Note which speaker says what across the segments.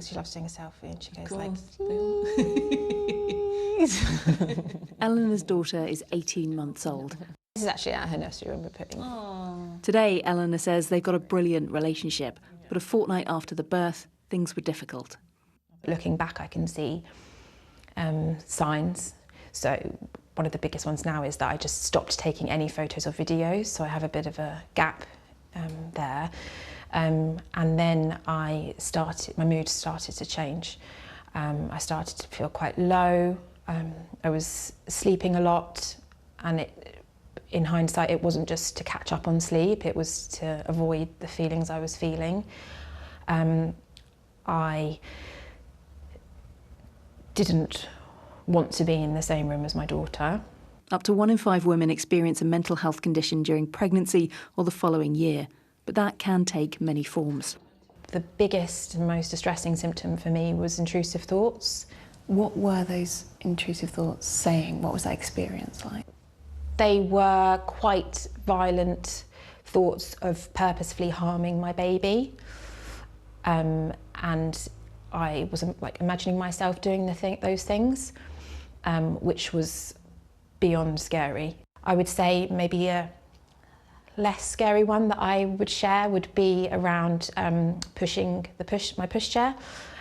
Speaker 1: She loves doing a selfie and she goes like,
Speaker 2: Eleanor's daughter is 18 months old.
Speaker 1: This is actually at her nursery when we're putting.
Speaker 2: Aww. Today, Eleanor says they've got a brilliant relationship, but a fortnight after the birth, things were difficult.
Speaker 1: Looking back, I can see signs. So one of the biggest ones now is that I just stopped taking any photos or videos, so I have a bit of a gap there. And then my mood started to change. I started to feel quite low. I was sleeping a lot, and in hindsight, it wasn't just to catch up on sleep, it was to avoid the feelings I was feeling. I didn't want to be in the same room as my daughter.
Speaker 2: Up to 1 in 5 women experience a mental health condition during pregnancy or the following year, but that can take many forms.
Speaker 1: The biggest and most distressing symptom for me was intrusive thoughts.
Speaker 3: What were those intrusive thoughts saying? What was that experience like?
Speaker 1: They were quite violent thoughts of purposefully harming my baby. And I was like imagining myself doing those things, which was beyond scary. I would say maybe a less scary one that I would share would be around pushing my pushchair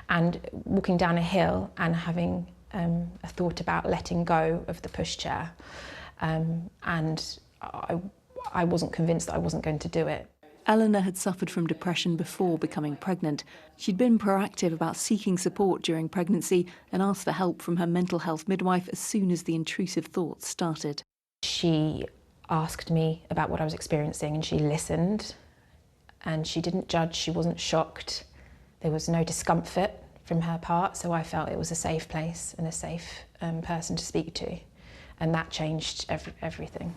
Speaker 1: and walking down a hill and having a thought about letting go of the pushchair. And I wasn't convinced that I wasn't going to do it.
Speaker 2: Eleanor had suffered from depression before becoming pregnant. She'd been proactive about seeking support during pregnancy and asked for help from her mental health midwife as soon as the intrusive thoughts started.
Speaker 1: She asked me about what I was experiencing and she listened, and she didn't judge, she wasn't shocked. There was no discomfort from her part, so I felt it was a safe place and a safe person to speak to, and that changed everything.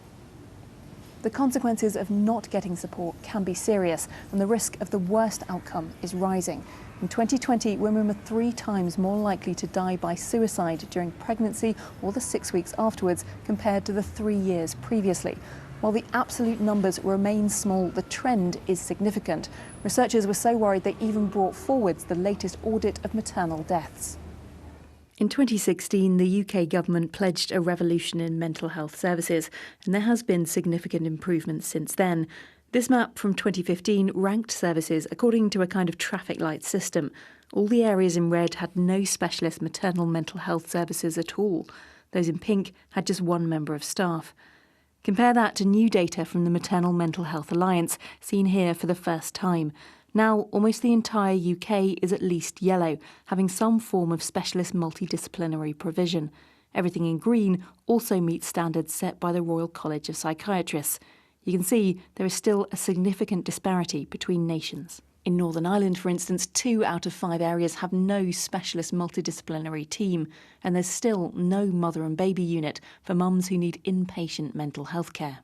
Speaker 3: The consequences of not getting support can be serious, and the risk of the worst outcome is rising. In 2020, women were 3 times more likely to die by suicide during pregnancy or the 6 weeks afterwards compared to the 3 years previously. While the absolute numbers remain small, the trend is significant. Researchers were so worried they even brought forwards the latest audit of maternal deaths.
Speaker 2: In 2016, the UK government pledged a revolution in mental health services, and there has been significant improvement since then. This map from 2015 ranked services according to a kind of traffic light system. All the areas in red had no specialist maternal mental health services at all. Those in pink had just 1 member of staff. Compare that to new data from the Maternal Mental Health Alliance, seen here for the first time. Now, almost the entire UK is at least yellow, having some form of specialist multidisciplinary provision. Everything in green also meets standards set by the Royal College of Psychiatrists. You can see there is still a significant disparity between nations. In Northern Ireland, for instance, 2 out of 5 areas have no specialist multidisciplinary team, and there's still no mother and baby unit for mums who need inpatient mental health care.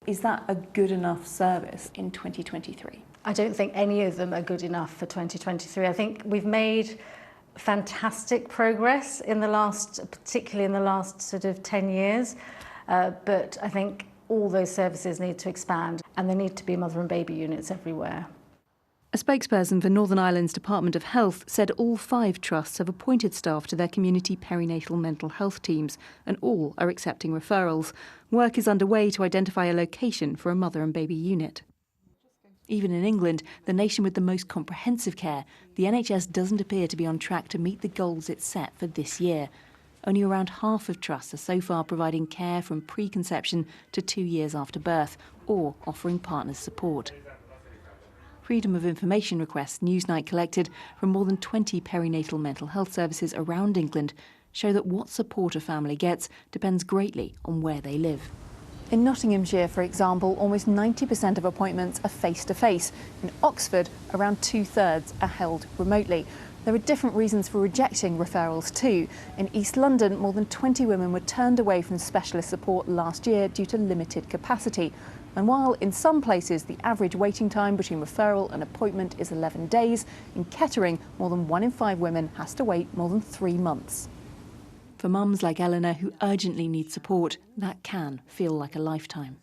Speaker 3: Is that a good enough service in 2023?
Speaker 4: I don't think any of them are good enough for 2023. I think we've made fantastic progress particularly in the last sort of 10 years, but I think all those services need to expand, and there need to be mother and baby units everywhere.
Speaker 2: A spokesperson for Northern Ireland's Department of Health said all 5 trusts have appointed staff to their community perinatal mental health teams, and all are accepting referrals. Work is underway to identify a location for a mother and baby unit. Even in England, the nation with the most comprehensive care, the NHS doesn't appear to be on track to meet the goals it set for this year. Only around half of trusts are so far providing care from preconception to 2 years after birth, or offering partners support. Freedom of information requests Newsnight collected from more than 20 perinatal mental health services around England show that what support a family gets depends greatly on where they live.
Speaker 3: In Nottinghamshire, for example, almost 90% of appointments are face-to-face. In Oxford, around 2/3 are held remotely. There are different reasons for rejecting referrals too. In East London, more than 20 women were turned away from specialist support last year due to limited capacity. And while in some places the average waiting time between referral and appointment is 11 days, in Kettering, more than 1 in 5 women has to wait more than 3 months.
Speaker 2: For mums like Eleanor who urgently need support, that can feel like a lifetime.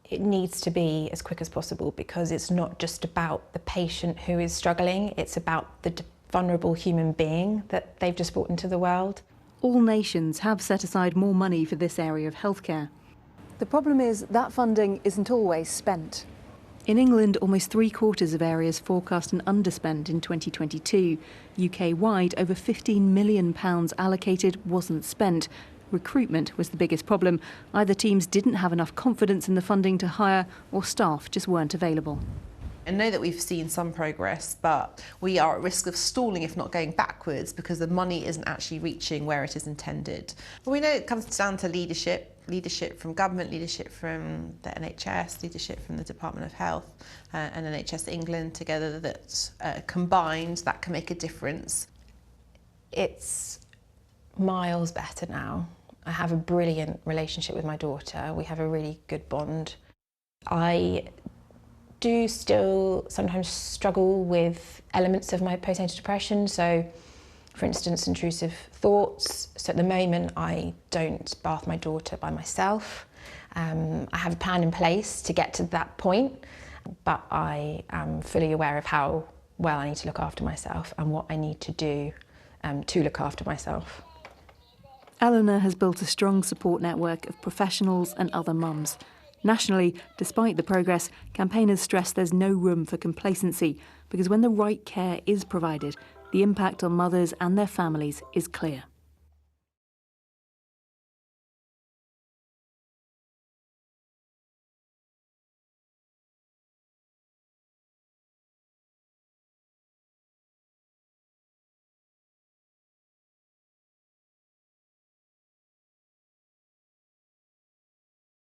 Speaker 1: It needs to be as quick as possible, because it's not just about the patient who is struggling, it's about the vulnerable human being that they've just brought into the world.
Speaker 2: All nations have set aside more money for this area of healthcare.
Speaker 3: The problem is that funding isn't always spent.
Speaker 2: In England, almost three-quarters of areas forecast an underspend in 2022. UK-wide, over £15 million allocated wasn't spent. Recruitment was the biggest problem. Either teams didn't have enough confidence in the funding to hire, or staff just weren't available.
Speaker 5: I know that we've seen some progress, but we are at risk of stalling, if not going backwards, because the money isn't actually reaching where it is intended. But we know it comes down to leadership from government, leadership from the NHS, leadership from the Department of Health and NHS England together, that combined, that can make a difference.
Speaker 1: It's miles better now. I have a brilliant relationship with my daughter. We have a really good bond. I do still sometimes struggle with elements of my postnatal depression. So, for instance, intrusive thoughts. So at the moment, I don't bath my daughter by myself. I have a plan in place to get to that point, but I am fully aware of how well I need to look after myself and what I need to do to look after myself.
Speaker 2: Eleanor has built a strong support network of professionals and other mums. Nationally, despite the progress, campaigners stress there's no room for complacency, because when the right care is provided, the impact on mothers and their families is clear.